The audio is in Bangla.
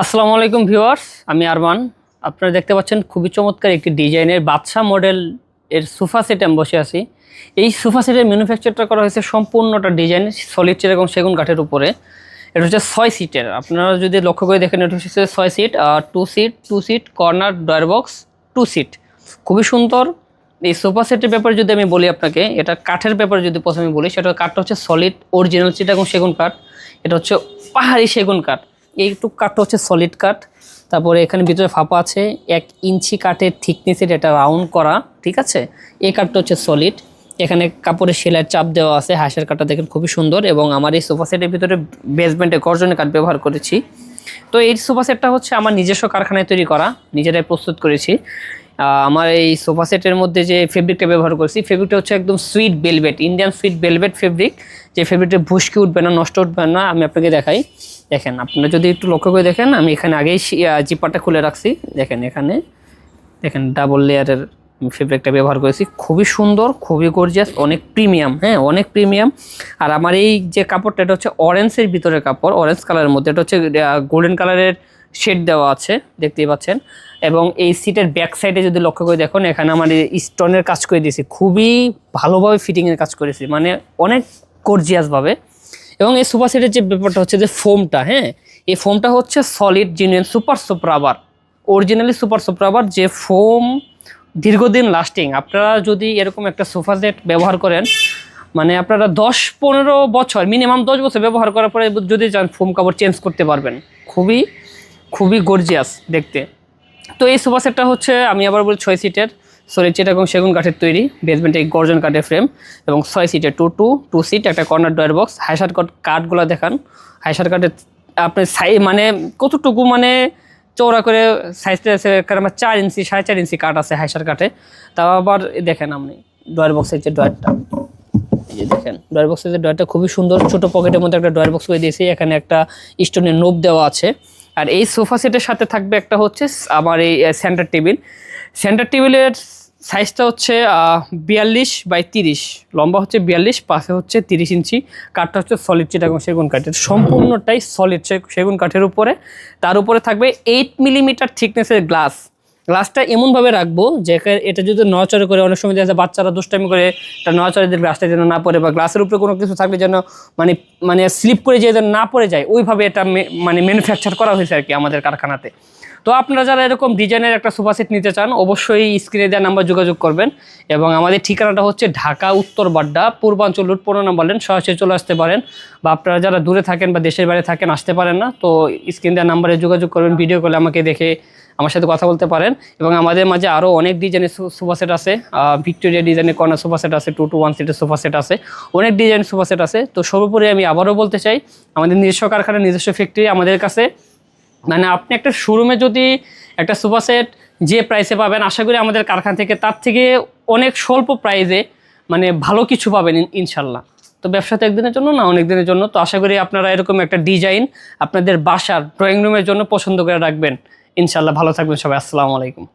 আসসালামু আলাইকুম ভিউয়ার্স, আমি আরমান। আপনারা দেখতে পাচ্ছেন খুবই চমৎকার একটি ডিজাইনের বাদশা মডেল এর সোফা সেট আমি বসে আছি। এই সোফা সেটের ম্যানুফ্যাকচারটা করা হয়েছে সম্পূর্ণটা ডিজাইন সলিড চেয়ার এবং সেগুন কাঠের উপরে। এটা হচ্ছে 6 সিটের। আপনারা যদি লক্ষ্য করে দেখেন, এটা হচ্ছে 6 seat, 2 seat corner drawer box 2 seat. খুবই সুন্দর। এই সোফা সেটের ব্যাপারে যদি আমি বলি আপনাকে, এটা কাঠের ব্যাপারে যদি প্রথমে বলি, সেটা কাঠটা হচ্ছে সলিড অরিজিনাল চিটাগং সেগুন কাঠ। এটা হচ্ছে পাহাড়ি সেগুন কাঠ। এইটুক কাঠটা হচ্ছে সলিড কাঠ। তারপরে এখানে ভিতরে ফাঁপা আছে 1 ইঞ্চি কাঠের থিকনেসের, এটা রাউন্ড করা, ঠিক আছে। এই কাঠটা হচ্ছে সলিড। এখানে কাপড়ের সেলাইয়ের চাপ দেওয়া আছে। হাঁসের কাঠটা দেখেন খুবই সুন্দর। এবং আমার এই সোফা সেটের ভিতরে বেসমেন্টে গর্জনের কাঠ ব্যবহার করেছি। তো এই সোফা সেটটা হচ্ছে আমার নিজস্ব কারখানায় তৈরি করা, নিজেরাই প্রস্তুত করেছি। আমার এই সোফা সেটের মধ্যে যে ফেব্রিকটা ব্যবহার করেছি, ফেব্রিকটা হচ্ছে একদম sweet velvet, Indian sweet velvet fabric. যে ফেব্রিকটা ভুসকি উঠবে না, নষ্ট উঠবে না। আমি আপনাকে দেখাই, দেখেন। আপনারা যদি একটু লক্ষ্য করে দেখেন, আমি এখানে আগেই জিপারটা খুলে রাখছি। দেখেন এখানে, দেখেন ডাবল লেয়ারের ফেব্রিকটা ব্যবহার করেছি। খুবই সুন্দর, খুবই গর্জিয়াস, অনেক প্রিমিয়াম, হ্যাঁ অনেক প্রিমিয়াম। আর আমার এই যে কাপড়টা, এটা হচ্ছে অরেঞ্জের ভিতরে কাপড়, অরেঞ্জ কালারের মধ্যে। এটা হচ্ছে গোল্ডেন কালারের শেড দেওয়া আছে, দেখতেই পাচ্ছেন। এবং এই সিটের ব্যাক সাইডে যদি লক্ষ্য করে দেখুন, এখানে আমার স্টোনের কাজ করে দিয়েছি। খুবই ভালোভাবে ফিটিংয়ের কাজ করেছি, মানে অনেক গর্জিয়াসভাবে। এবং এই সোফা সেটের যে ব্যাপারটা হচ্ছে যে ফোমটা, হ্যাঁ এই ফোমটা হচ্ছে solid genuine super rubber, originally super rubber. যে ফোম দীর্ঘদিন লাস্টিং। আপনারা যদি এরকম একটা সোফা সেট ব্যবহার করেন, মানে আপনারা 10-15 বছর, মিনিমাম 10 বছর ব্যবহার করার পরে যদি চান, ফোম কাপড় চেঞ্জ করতে পারবেন। খুবই খুবই গর্জিয়াস দেখতে। তো এই সোফা সেটটা হচ্ছে, আমি আবার বলি, 6 সিটের সলিড চিটাগং এবং সেগুন কাঠের তৈরি। বেসমেন্টে গর্জন কাঠের ফ্রেম এবং 6 সিটের টু সিট, একটা কর্নার ডয়ার বক্স। হাইসার কাঠগুলো দেখান। হাইসার কাঠের আপনার মানে কতটুকু, মানে চৌড়া করে সাইজটা আছে, আমার 4 ইঞ্চি 4.5 ইঞ্চি কাঠ আছে হাইসার কাঠে। তাও আবার দেখেন আপনি ডয়ার বক্সের যে ডয়ারটা, এই যে দেখেন ডয়ার বক্সের যে ডয়ারটা খুবই সুন্দর। ছোট পকেটের মধ্যে একটা ডয়ার বক্স করে দিয়েছি। এখানে একটা স্টোনের নোব দেওয়া আছে। আর এই সোফা সেটের সাথে থাকবে একটা হচ্ছে আমার এই সেন্টার টেবিল। সেন্টার টেবিলের সাইজটা হচ্ছে 42x30, লম্বা হচ্ছে 42, পাশে হচ্ছে 30 ইঞ্চি। কাঠটা হচ্ছে সলিড চিটাগং সেগুন কাঠের, সম্পূর্ণটাই সলিড সেগুন কাঠের উপরে। তার উপরে থাকবে 8 মিলিমিটার থিকনেসের গ্লাসটা এমনভাবে রাখবো যে এটা যদি নড়াচড়া করে, অনেক সময় দেখা যায় বাচ্চারা দুষ্টামি করে, এটা নড়াচড়া দিয়ে গ্লাসটা যেন না পড়ে, বা গ্লাসের উপরে কোনো কিছু থাকলে যেন মানে মানে স্লিপ করে যেন না পড়ে যায়, ওইভাবে এটা মানে ম্যানুফ্যাকচার করা হয়েছে আর কি আমাদের কারখানাতে। তো আপনারা যারা এরকম ডিজাইনের একটা সোফা সেট নিতে চান, অবশ্যই স্ক্রিনে দেওয়া নাম্বার যোগাযোগ করবেন। এবং আমাদের ঠিকানাটা হচ্ছে ঢাকা উত্তর বাড্ডা, পূর্বাঞ্চল রুট 15 নম্বর লেন। সরাসরি চলে আসতে পারেন, বা আপনারা যারা দূরে থাকেন বা দেশের বাইরে থাকেন, আসতে পারেন না, তো স্ক্রিন দেওয়া নাম্বারে যোগাযোগ করবেন। ভিডিও কলে আমাকে দেখে আমার সাথে কথা বলতে পারেন। এবং আমাদের মাঝে আরও অনেক ডিজাইনের সোফা সেট আছে। ভিক্টোরিয়া ডিজাইনের কর্নার সোফা সেট আছে, 2 to 1 সিটের সোফা সেট আছে, অনেক ডিজাইনের সোফা সেট আছে। তো সর্বোপরি আমি আবারও বলতে চাই, আমাদের নিজস্ব কারখানা, নিজস্ব ফ্যাক্টরি আমাদের কাছে। মানে আপনি একটা শোরুমে যদি একটা সোফা সেট যে প্রাইসে পাবেন, আশা করি আমাদের কারখানা থেকে তার থেকে অনেক স্বল্প প্রাইসে মানে ভালো কিছু পাবেন ইনশাল্লাহ। তো ব্যবসা তো একদিনের জন্য না, অনেক দিনের জন্য। তো আশা করি আপনারা এরকম একটা ডিজাইন আপনাদের বাসার ড্রয়িং রুমের জন্য পছন্দ করে রাখবেন ইনশাল্লাহ। ভালো থাকবেন সবাই। আসসালামু আলাইকুম।